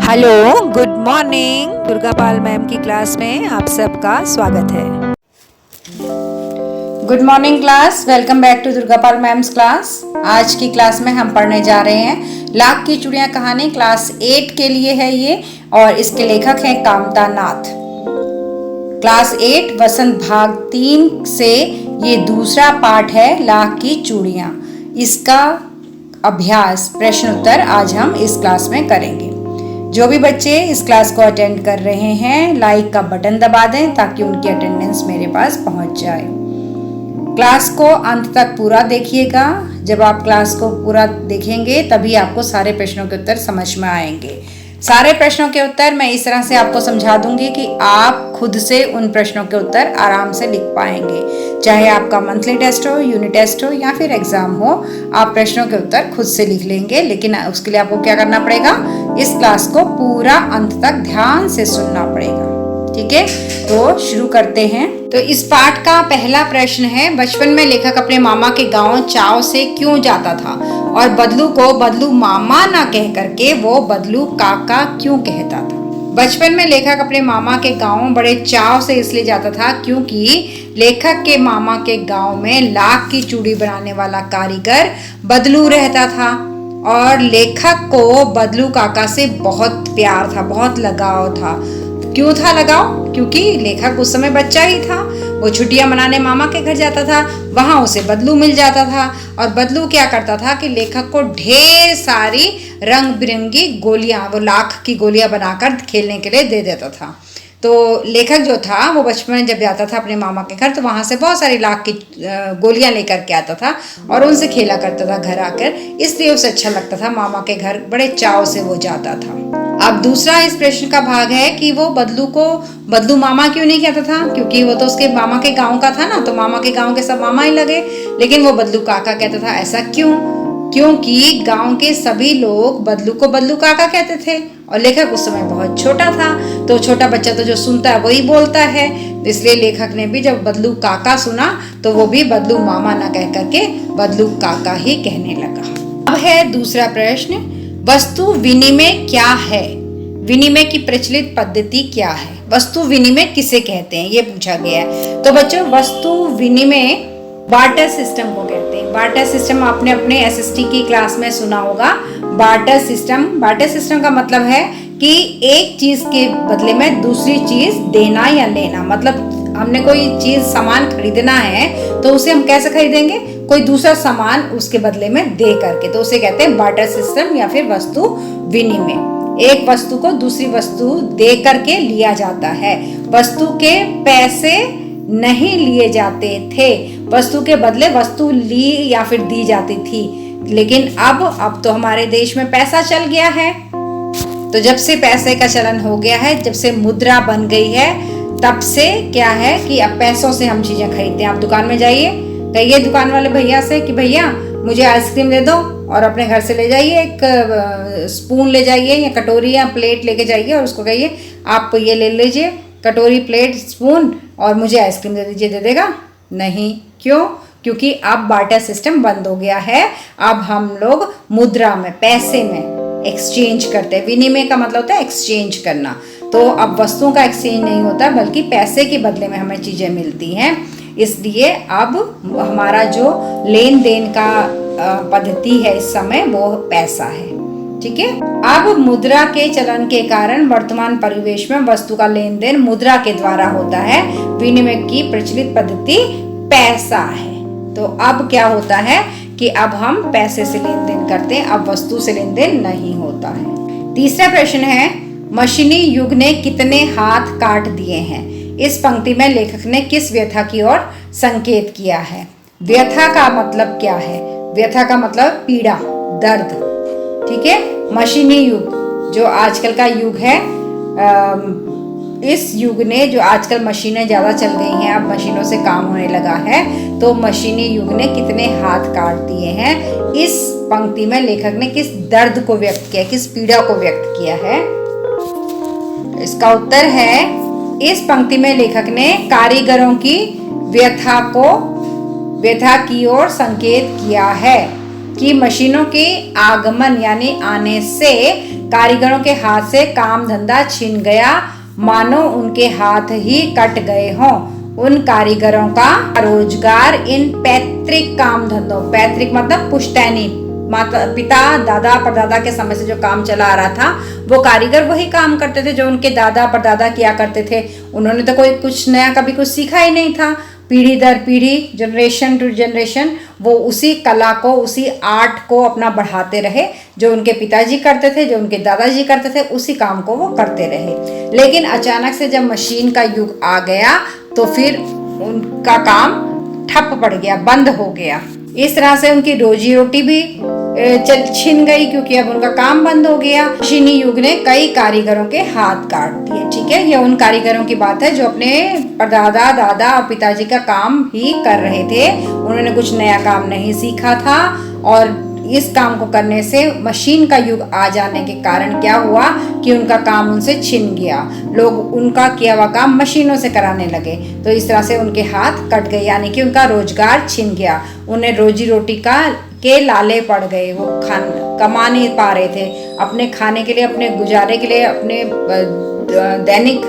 Hello, good morning. Durga Pal ma'am की class में आप सबका स्वागत है। Good morning class, welcome back to Durga Pal ma'am's class. आज की क्लास में हम पढ़ने जा रहे हैं लाख की चूड़ियां कहानी। क्लास 8 के लिए है ये और इसके लेखक हैं कामता नाथ। क्लास 8 वसंत भाग 3 से ये दूसरा पार्ट है लाख की चूड़ियां। इसका अभ्यास प्रश्न उत्तर आज हम इस क्लास में करेंगे। जो भी बच्चे इस क्लास को अटेंड कर रहे हैं लाइक का बटन दबा दें ताकि उनकी अटेंडेंस मेरे पास पहुंच जाए। क्लास को अंत तक पूरा देखिएगा। जब आप क्लास को पूरा देखेंगे तभी आपको सारे प्रश्नों के उत्तर समझ में आएंगे। सारे प्रश्नों के उत्तर मैं इस तरह से आपको समझा दूंगी कि आप खुद से उन प्रश्नों के उत्तर आराम से लिख पाएंगे। चाहे आपका मंथली टेस्ट हो, यूनिट टेस्ट हो या फिर एग्जाम हो, आप प्रश्नों के उत्तर खुद से लिख लेंगे। लेकिन उसके लिए आपको क्या करना पड़ेगा, इस क्लास को पूरा अंत तक ध्यान से सुनना पड़ेगा। ठीक है, तो शुरू करते हैं। तो इस पाठ का पहला प्रश्न है, बचपन में लेखक अपने मामा के गांव चाव से क्यों जाता था और बदलू को बदलू मामा ना कह करके वो बदलू काका क्यों कहता था। बचपन में लेखक अपने मामा के गांव बड़े चाव से इसलिए जाता था क्योंकि लेखक के मामा के गांव में लाख की चूड़ी बनाने वाला कारीगर बदलू रहता था और लेखक को बदलू काका से बहुत प्यार था, बहुत लगाव था। क्यों था लगाव? क्योंकि लेखक उस समय बच्चा ही था। वो छुट्टियां मनाने मामा के घर जाता था, वहां उसे बदलू मिल जाता था और बदलू क्या करता था कि लेखक को ढेर सारी रंग बिरंगी गोलियां, वो लाख की गोलियां बनाकर खेलने के लिए दे देता था। तो लेखक जो था वो बचपन में जब जाता था अपने मामा के घर तो वहां से बहुत सारी लाख की गोलियां लेकर के आता था और उनसे खेला करता था घर आकर। इसलिए उसे अच्छा लगता था, मामा के घर बड़े चाव से वो जाता था। अब दूसरा इस प्रश्न का भाग है कि वो बदलू को बदलू मामा क्यों नहीं कहता था, क्योंकि वो तो उसके मामा के गांव का था ना, तो मामा के गांव के सब मामा ही लगे। लेकिन वो बदलू काका कहता था। ऐसा क्यों? क्योंकि गांव के सभी लोग बदलू को बदलू काका कहते थे और लेखक उस समय बहुत छोटा था। तो छोटा बच्चा तो जो सुनता है वही बोलता है, इसलिए लेखक ने भी जब बदलू काका सुना तो वो भी बदलू मामा ना कह करके बदलू काका ही कहने लगा। अब है दूसरा प्रश्न, वस्तु विनिमय क्या है? विनिमय की प्रचलित पद्धति क्या है? वस्तु विनिमय किसे कहते हैं ये पूछा गया है। तो बच्चों, वस्तु विनिमय बार्टर सिस्टम को कहते हैं। बार्टर सिस्टम आपने अपने एसएसटी की क्लास में सुना होगा। बार्टर सिस्टम का मतलब है कि एक चीज के बदले में दूसरी चीज देना या लेना। मतलब हमने कोई चीज सामान खरीदना है तो उसे हम कैसे खरीदेंगे? कोई दूसरा सामान उसके बदले में दे करके, तो उसे कहते हैं बार्टर सिस्टम या फिर वस्तु विनिमय। एक वस्तु को दूसरी वस्तु दे करके लिया जाता है। वस्तु के पैसे नहीं लिए जाते थे, वस्तु के बदले वस्तु ली या फिर दी जाती थी। लेकिन अब तो हमारे देश में पैसा चल गया है। तो जब से पैसे का चलन हो गया है, जब से मुद्रा बन गई है, तब से क्या है कि अब पैसों से हम चीजें खरीदते हैं। आप दुकान में जाइए, कहिए दुकान वाले भैया से कि भैया मुझे आइसक्रीम दे दो, और अपने घर से ले जाइए एक स्पून ले जाइए या कटोरी या प्लेट लेके जाइए और उसको कहिए आप ये ले लीजिए कटोरी, प्लेट, स्पून और मुझे आइसक्रीम दे दीजिए। दे देगा? नहीं। क्यों? क्योंकि अब बार्टर सिस्टम बंद हो गया है। अब हम लोग मुद्रा में, पैसे में एक्सचेंज करते हैं। विनिमय का मतलब होता है एक्सचेंज करना। तो अब वस्तुओं का एक्सचेंज नहीं होता बल्कि पैसे के बदले में हमें चीजें मिलती हैं। इसलिए अब हमारा जो लेन देन का पद्धति है इस समय वो पैसा है। ठीक है। अब मुद्रा के चलन के कारण वर्तमान परिवेश में वस्तु का लेन देन मुद्रा के द्वारा होता है। विनिमय की प्रचलित पद्धति पैसा है। तो अब क्या होता है कि अब हम पैसे से लेन देन करते हैं, अब वस्तु से लेन देन नहीं होता है। तीसरा प्रश्न है, मशीनी युग ने कितने हाथ काट दिए हैं? इस पंक्ति में लेखक ने किस व्यथा की ओर संकेत किया है? व्यथा का मतलब क्या है? व्यथा का मतलब पीड़ा, दर्द। ठीक है। मशीनी युग जो आजकल का युग है, इस युग ने, जो आजकल मशीनें ज्यादा चल गई हैं, अब मशीनों से काम होने लगा है, तो मशीनी युग ने कितने हाथ काट दिए हैं? इस पंक्ति में लेखक ने किस दर्द को व्यक्त किया, किस पीड़ा को व्यक्त किया है? इसका उत्तर है, इस पंक्ति में लेखक ने कारीगरों की व्यथा की ओर संकेत किया है कि मशीनों के आगमन यानी आने से कारीगरों के हाथ से काम धंधा छिन गया, मानो उनके हाथ ही कट गए हों। उन कारीगरों का रोजगार इन पैतृक काम धंधों, पैतृक मतलब पुश्तैनी, माता पिता दादा परदादा के समय से जो काम चला आ रहा था, वो कारीगर वही काम करते थे जो उनके दादा परदादा किया करते थे। उन्होंने तो कोई कुछ नया कभी कुछ सीखा ही नहीं था। पीढ़ी दर पीढ़ी, जनरेशन टू जनरेशन वो उसी कला को, उसी आर्ट को अपना बढ़ाते रहे। जो उनके पिताजी करते थे, जो उनके दादाजी करते थे, उसी काम को वो करते रहे। लेकिन अचानक से जब मशीन का युग आ गया तो फिर उनका काम ठप पड़ गया, बंद हो गया। इस तरह से उनकी रोजी रोटी भी छिन गई, क्योंकि अब उनका काम बंद हो गया। मशीनी युग ने कई कारीगरों के हाथ काट दिए। ठीक है, ये उन कारीगरों की बात है जो अपने परदादा दादा और पिताजी का काम ही कर रहे थे। उन्होंने कुछ नया काम नहीं सीखा था, और इस काम को करने से मशीन का युग आ जाने के कारण क्या हुआ कि उनका काम उनसे छिन गया। लोग उनका किया हुआ काम मशीनों से कराने लगे, तो इस तरह से उनके हाथ कट गए, यानी कि उनका रोजगार छिन गया। उन्हें रोजी रोटी के लाले पड़ गए। वो कमा नहीं पा रहे थे अपने खाने के लिए, अपने गुजारे के लिए, अपने दैनिक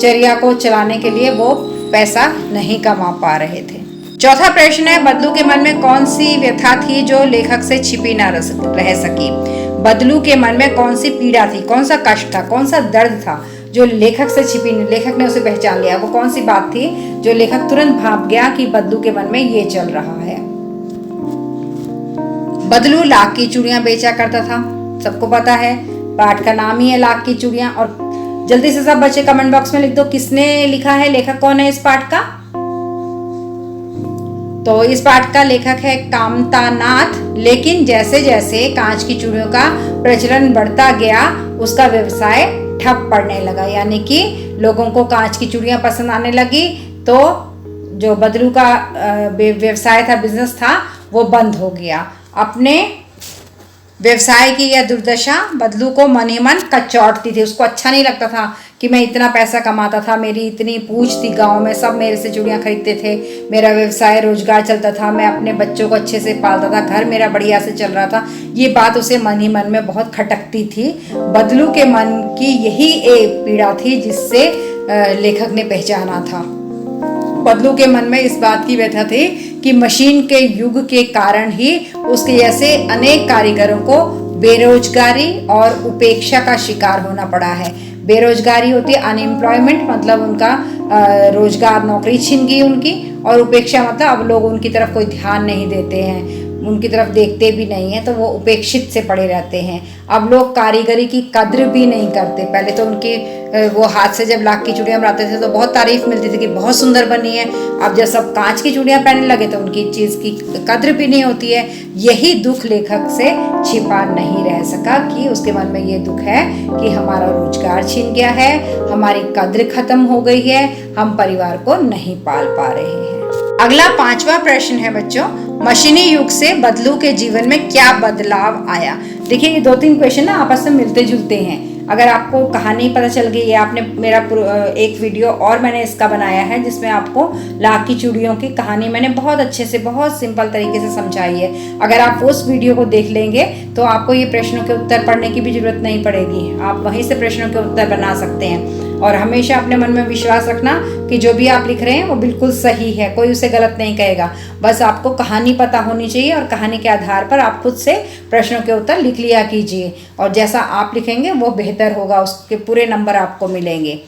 चर्या को चलाने के लिए वो पैसा नहीं कमा पा रहे थे। चौथा प्रश्न है, बदलू के मन में कौन सी व्यथा थी जो लेखक से छिपी न रह सकी। बदलू के मन में कौन सी पीड़ा थी, कौन सा कष्ट था, कौन सा दर्द था जो लेखक से छिपी नहीं, लेखक ने उसे पहचान लिया। वो कौन सी बात थी जो लेखक तुरंत भाप गया कि बदलू के मन में ये चल रहा है। बदलू लाख की चूड़ियां बेचा करता था, सबको पता है। पाठ का नाम ही है लाख की चूड़ियां। और जल्दी से सब बच्चे कमेंट बॉक्स में लिख दो किसने लिखा है, लेखक कौन है इस पाठ का। तो इस पाठ का लेखक है कामता नाथ। लेकिन जैसे जैसे कांच की चूड़ियों का प्रचलन बढ़ता गया, उसका व्यवसाय ठप पड़ने लगा, यानी कि लोगों को कांच की चूड़ियां पसंद आने लगी। तो जो बदलू का व्यवसाय था, बिजनेस था, वो बंद हो गया। अपने व्यवसाय की यह दुर्दशा बदलू को मन ही मन कचौटती थी। उसको अच्छा नहीं लगता था कि मैं इतना पैसा कमाता था, मेरी इतनी पूछ थी गांव में, सब मेरे से चूड़ियां खरीदते थे, मेरा व्यवसाय रोजगार चलता था, मैं अपने बच्चों को अच्छे से पालता था, घर मेरा बढ़िया से चल रहा था। ये बात उसे मन ही मन में बहुत खटकती थी। बदलू के मन की यही एक पीड़ा थी जिससे लेखक ने पहचाना था। बदलू के मन में इस बात की व्यथा थी कि मशीन के युग के कारण ही उसके जैसे अनेक कारीगरों को बेरोजगारी और उपेक्षा का शिकार होना पड़ा है। बेरोजगारी होती है अनएम्प्लॉयमेंट, मतलब उनका रोजगार, नौकरी छिन गई उनकी। और उपेक्षा मतलब अब लोग उनकी तरफ कोई ध्यान नहीं देते हैं, उनकी तरफ देखते भी नहीं है, तो वो उपेक्षित से पड़े रहते हैं। अब लोग कारीगरी की कद्र भी नहीं करते। पहले तो उनकी वो हाथ से जब लाख की चूड़ियां बनाते थे तो बहुत तारीफ मिलती थी कि बहुत सुंदर बनी है। अब जब सब कांच की चूड़ियां पहनने लगे तो उनकी चीज़ की कद्र भी नहीं होती है। यही दुख लेखक से छिपा नहीं रह सका कि उसके मन में ये दुख है कि हमारा रोजगार छिन गया है, हमारी कद्र खत्म हो गई है, हम परिवार को नहीं पाल पा रहे हैं। अगला पांचवा प्रश्न है बच्चों, मशीनी युग से बदलू के जीवन में क्या बदलाव आया। देखिए ये 2-3 क्वेश्चन ना आपस में मिलते जुलते हैं। अगर आपको कहानी पता चल गई है, आपने मेरा एक वीडियो और मैंने इसका बनाया है जिसमें आपको लाख की चूड़ियों की कहानी मैंने बहुत अच्छे से, बहुत सिंपल तरीके से समझाई है। अगर आप उस वीडियो को देख लेंगे तो आपको ये प्रश्नों के उत्तर पढ़ने की भी जरूरत नहीं पड़ेगी, आप वहीं से प्रश्नों के उत्तर बना सकते हैं। और हमेशा अपने मन में विश्वास रखना कि जो भी आप लिख रहे हैं वो बिल्कुल सही है, कोई उसे गलत नहीं कहेगा। बस आपको कहानी पता होनी चाहिए और कहानी के आधार पर आप खुद से प्रश्नों के उत्तर लिख लिया कीजिए, और जैसा आप लिखेंगे वो बेहतर होगा, उसके पूरे नंबर आपको मिलेंगे।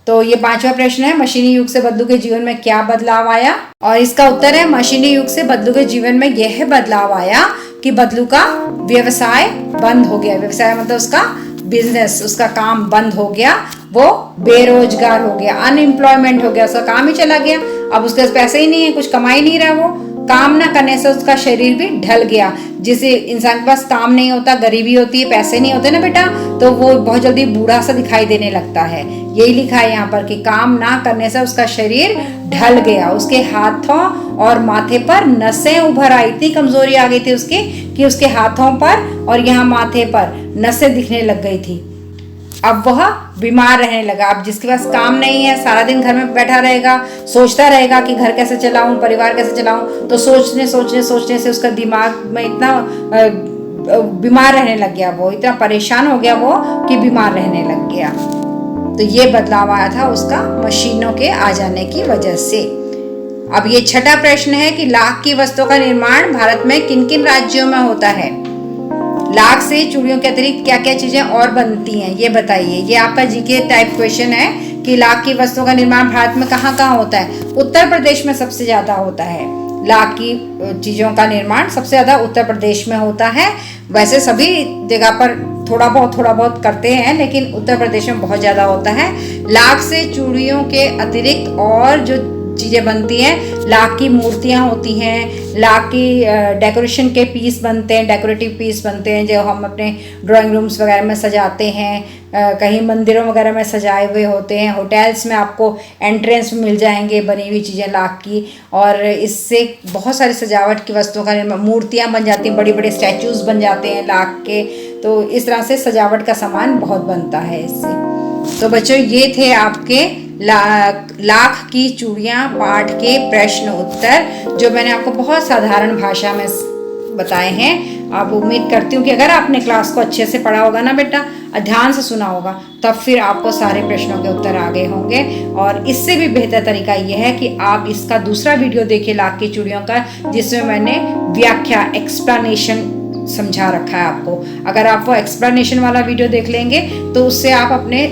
तो ये पांचवा प्रश्न है, मशीनी युग से बदलू के जीवन में क्या बदलाव आया। और इसका उत्तर है, मशीनी युग से बदलू के जीवन में यह बदलाव आया कि बदलू का व्यवसाय बंद हो गया। व्यवसाय मतलब उसका बिजनेस, उसका काम बंद हो गया, वो बेरोजगार हो गया, अनएम्प्लॉयमेंट हो गया, उसका काम ही चला गया। अब उसके पास पैसे ही नहीं है, कुछ कमा ही नहीं रहा। वो काम ना करने से उसका शरीर भी ढल गया। जिसे इंसान के पास काम नहीं होता, गरीबी होती है, पैसे नहीं होते ना बेटा, तो वो बहुत जल्दी बूढ़ा सा दिखाई देने लगता है। यही लिखा है यहाँ पर कि काम ना करने से उसका शरीर ढल गया, उसके हाथों और माथे पर नसें उभर आई। इतनी कमजोरी आ गई थी उसकी कि उसके हाथों पर और यहाँ माथे पर नसें दिखने लग गई थी। अब वह बीमार रहने लगा। अब जिसके पास काम नहीं है, सारा दिन घर में बैठा रहेगा, सोचता रहेगा कि घर कैसे चलाऊं, परिवार कैसे चलाऊं, तो सोचने से उसका दिमाग में इतना बीमार रहने लग गया, वो इतना परेशान हो गया वो कि बीमार रहने लग गया। तो ये बदलाव आया था उसका मशीनों के आ जाने की वजह से। अब ये छठा प्रश्न है कि लाख की वस्तुओं का निर्माण भारत में किन किन राज्यों में होता है। लाख से चूड़ियों के अतिरिक्त क्या क्या चीजें और बनती हैं ये बताइए। ये आपका जीके टाइप क्वेश्चन है कि लाख की वस्तुओं का निर्माण भारत में कहाँ कहाँ होता है। उत्तर प्रदेश में सबसे ज्यादा होता है। लाख की चीजों का निर्माण सबसे ज्यादा उत्तर प्रदेश में होता है। वैसे सभी जगह पर थोड़ा बहुत करते हैं, लेकिन उत्तर प्रदेश में बहुत ज्यादा होता है। लाख से चूड़ियों के अतिरिक्त और जो चीज़ें बनती हैं, लाख की मूर्तियाँ होती हैं, लाख की डेकोरेशन के पीस बनते हैं, डेकोरेटिव पीस बनते हैं जो हम अपने ड्राइंग रूम्स वगैरह में सजाते हैं, कहीं मंदिरों वगैरह में सजाए हुए होते हैं, होटल्स में आपको एंट्रेंस में मिल जाएंगे बनी हुई चीज़ें लाख की। और इससे बहुत सारी सजावट की वस्तुओं का निर्माण, मूर्तियाँ बन जाती हैं, बड़े बड़े स्टैचूज़ बन जाते हैं लाख के। तो इस तरह से सजावट का सामान बहुत बनता है इससे। तो बच्चों ये थे आपके लाख की चूड़ियाँ पाठ के प्रश्न उत्तर, जो मैंने आपको बहुत साधारण भाषा में बताए हैं। आप उम्मीद करती हूँ कि अगर आपने क्लास को अच्छे से पढ़ा होगा ना बेटा, ध्यान से सुना होगा, तब फिर आपको सारे प्रश्नों के उत्तर आ गए होंगे। और इससे भी बेहतर तरीका यह है कि आप इसका दूसरा वीडियो देखिए लाख की चूड़ियों का, जिसमें मैंने व्याख्या एक्सप्लेनेशन समझा रखा है आपको। अगर आप वो एक्सप्लेनेशन वाला वीडियो देख लेंगे तो उससे आप अपने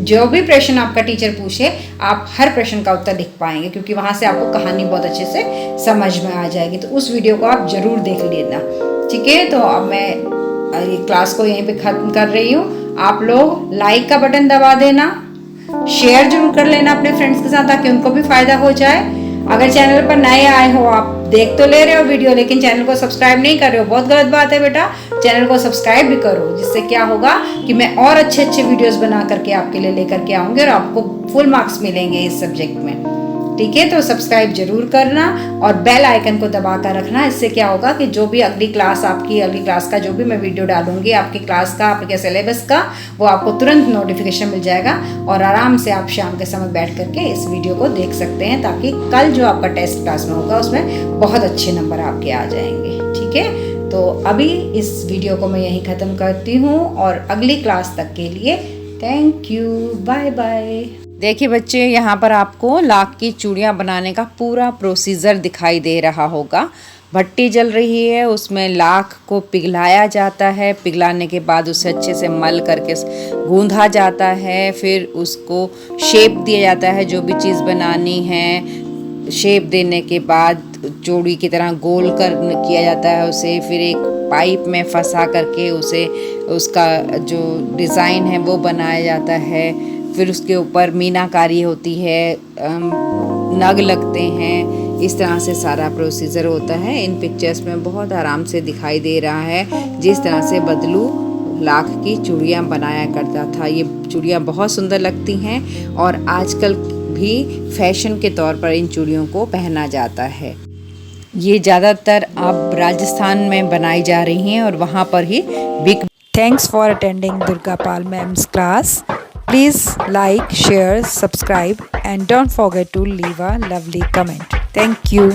जो भी प्रश्न आपका टीचर पूछे, आप हर प्रश्न का उत्तर लिख पाएंगे, क्योंकि वहाँ से आपको कहानी बहुत अच्छे से समझ में आ जाएगी। तो उस वीडियो को आप जरूर देख लेना, ठीक है। तो अब मैं ये क्लास को यहीं पे ख़त्म कर रही हूँ। आप लोग लाइक का बटन दबा देना, शेयर जरूर कर लेना अपने फ्रेंड्स के साथ, ताकि उनको भी फ़ायदा हो जाए। अगर चैनल पर नए आए हो, आप देख तो ले रहे हो वीडियो, लेकिन चैनल को सब्सक्राइब नहीं कर रहे हो, बहुत गलत बात है बेटा। चैनल को सब्सक्राइब भी करो, जिससे क्या होगा कि मैं और अच्छे अच्छे वीडियोस बना करके आपके लिए लेकर के आऊँगी और आपको फुल मार्क्स मिलेंगे इस सब्जेक्ट में, ठीक है। तो सब्सक्राइब जरूर करना और बेल आइकन को दबा कर रखना। इससे क्या होगा कि जो भी अगली क्लास का जो भी मैं वीडियो डालूंगी आपकी क्लास का, आपके सिलेबस का, वो आपको तुरंत नोटिफिकेशन मिल जाएगा और आराम से आप शाम के समय बैठ करके इस वीडियो को देख सकते हैं, ताकि कल जो आपका टेस्ट क्लास में होगा उसमें बहुत अच्छे नंबर आपके आ जाएंगे, ठीक है। तो अभी इस वीडियो को मैं यहीं ख़त्म करती हूँ और अगली क्लास तक के लिए थैंक यू, बाय बाय। देखिए बच्चे, यहाँ पर आपको लाख की चूड़ियाँ बनाने का पूरा प्रोसीजर दिखाई दे रहा होगा। भट्टी जल रही है, उसमें लाख को पिघलाया जाता है, पिघलाने के बाद उसे अच्छे से मल करके गूंधा जाता है, फिर उसको शेप दिया जाता है। जो भी चीज़ बनानी है, शेप देने के बाद चूड़ी की तरह गोल किया जाता है उसे, फिर एक पाइप में फंसा करके उसे उसका जो डिज़ाइन है वो बनाया जाता है। फिर उसके ऊपर मीनाकारी होती है, नग लगते हैं। इस तरह से सारा प्रोसीजर होता है। इन पिक्चर्स में बहुत आराम से दिखाई दे रहा है जिस तरह से बदलू लाख की चूड़ियाँ बनाया करता था। ये चूड़ियाँ बहुत सुंदर लगती हैं और आजकल भी फैशन के तौर पर इन चूड़ियों को पहना जाता है। ये ज़्यादातर अब राजस्थान में बनाई जा रही हैं और वहाँ पर ही बिक। Thanks for attending Durga Pal Ma'am's class. Please like, share, subscribe and don't forget to leave a lovely comment. Thank you.